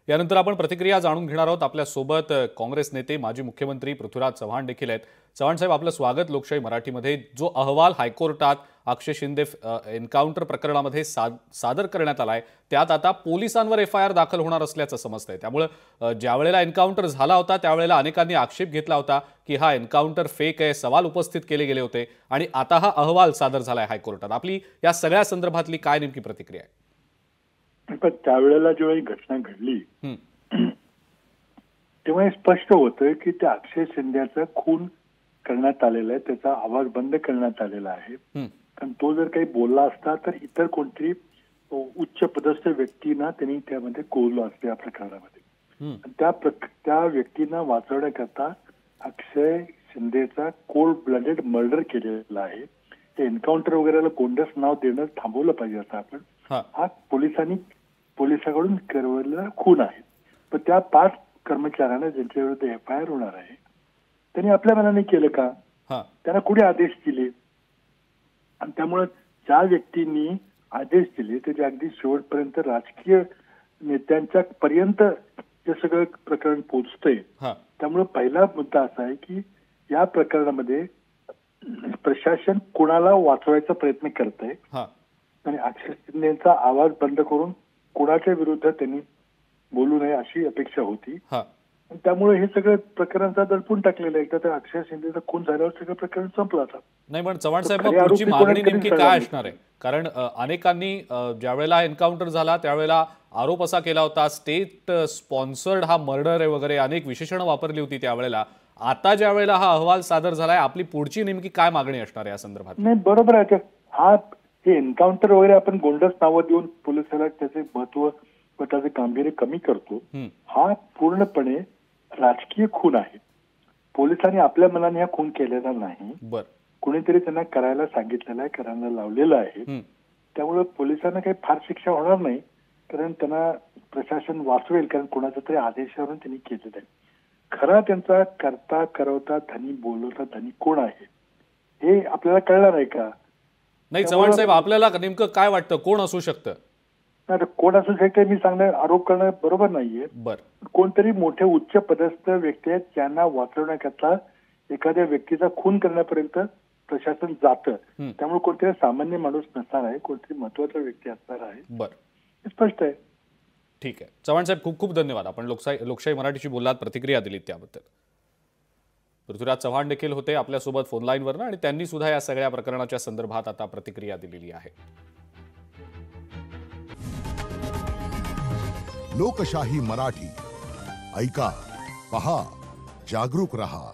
यानंतर आपण प्रतिक्रिया जाणून घेणार आहोत। आपल्या सोबत काँग्रेस नेते माजी मुख्यमंत्री पृथ्वीराज चव्हाण देखील आहेत। चव्हाण साहेब, आपलं स्वागत लोकशाही मराठीमध्ये। जो अहवाल हायकोर्टात अक्षय शिंदे एन्काउंटर प्रकरणामध्ये सादर करण्यात आलाय त्यात आता पोलिसांवर एफआयआर दाखल होणार असल्याचं समजतंय। त्यामुळे ज्यावेळेला एन्काउंटर झाला होता त्यावेळेला अनेकांनी आक्षेप घेतला होता की हा एन्काउंटर फेक आहे, सवाल उपस्थित केले गेले होते आणि आता हा अहवाल सादर झालाय हायकोर्टात। आपली या सगळ्या संदर्भातली काय नेमकी प्रतिक्रिया आहे? पण त्यावेळेला जेव्हा ही घटना घडली तेव्हा हे स्पष्ट होतं की त्या अक्षय शिंदेचा खून करण्यात आलेला आहे, त्याचा आवाज बंद करण्यात आलेला आहे। कारण तो जर काही बोलला असता तर इतर कोणतरी उच्च पदस्थ व्यक्तींना त्यांनी त्यामध्ये कोरलं असतं या प्रकरणामध्ये। त्या व्यक्तींना वाचवण्याकरता अक्षय शिंदेचा कोल्ड ब्लडेड मर्डर केलेला आहे। ते एन्काउंटर वगैरेला गोंडस नाव देणं थांबवलं पाहिजे असं आपण हा पोलिसांकडून करवलेला खून आहे। पण त्या 5 कर्मचाऱ्यांना ज्यांच्या विरुद्ध एफआयआर होणार आहे त्यांनी आपल्या मनाने केलं का? त्यांना कुठे आदेश दिले? आणि त्यामुळे ज्या व्यक्तींनी आदेश दिले त्याच्या अगदी शेवटपर्यंत राजकीय नेत्यांच्या पर्यंत हे सगळं प्रकरण पोहोचतंय। त्यामुळे पहिला मुद्दा असा आहे की या प्रकरणामध्ये प्रशासन कुणाला वाचवायचा प्रयत्न करतंय आणि अक्षय शिंदेचा आवाज बंद करून कुणाच्या विरुद्ध त्यांनी बोलू नये अशी अपेक्षा होती। त्यामुळे हे सगळं प्रकरणाचा दडपून टाकलेलं आहे। एकदा त्या अक्षय शिंदेचा खून झाल्यावर सगळं प्रकरण संपलं आता नाही। पण चव्हाण साहेब, पुढची मागणी नेमकी काय असणार आहे? कारण अनेकांनी ज्यावेळेला एन्काउंटर झाला त्यावेळेला आरोप असा केला होता स्टेट स्पॉन्सर्ड हा मर्डर आहे वगैरे, अनेक विशेषणं वापरली होती त्यावेळेला। आता ज्या वेळेला हा अहवाल सादर झालाय आपली पुढची नेमकी काय मागणी असणार आहे या संदर्भात? नाही, बरोबर आहे। हे एन्काउंटर वगैरे आपण गोंडस नावं देऊन पोलिसाला त्याचे महत्व व त्याचे गांभीर्य कमी करतो। हा पूर्णपणे राजकीय खून आहे। पोलिसांनी आपल्या मनाने हा खून केलेला नाही, कुणीतरी त्यांना करायला सांगितलेला आहे, करायला लावलेला आहे। त्यामुळे पोलिसांना काही फार शिक्षा होणार नाही, कारण त्यांना प्रशासन वाचवेल, कारण कोणाच्या तरी आदेशावरून त्यांनी केलेलं आहे। खरा त्यांचा करता करवता धनी बोलवता धनी कोण आहे हे आपल्याला कळणार आहे का? नाही चव्हाण साहेब, आपल्याला नेमकं काय वाटतं कोण असू शकतं? कोण असू शकते मी सांगणं, आरोप करणं बरोबर नाहीये। कोणतरी मोठे उच्च पदस्थ व्यक्ती आहेत ज्यांना वाचवण्याकरता एखाद्या व्यक्तीचा खून करण्यापर्यंत प्रशासन जातं। त्यामुळे कोणतरी सामान्य माणूस नसणार आहे, कोणतरी महत्वाचा व्यक्ती असणार आहे। हे स्पष्ट आहे। ठीक आहे चव्हाण साहेब, खूप खूप धन्यवाद। आपण लोकशाही मराठीशी बोललात, प्रतिक्रिया दिलीत त्याबद्दल। पृथ्वीराज चव्हाण देखील होते आपल्यासोबत फोन लाईनवरनं आणि त्यांनी सुद्धा या सगळ्या प्रकरणाच्या संदर्भात आता प्रतिक्रिया दिलेली आहे। लोकशाही मराठी ऐका, पहा, जागरूक रहा।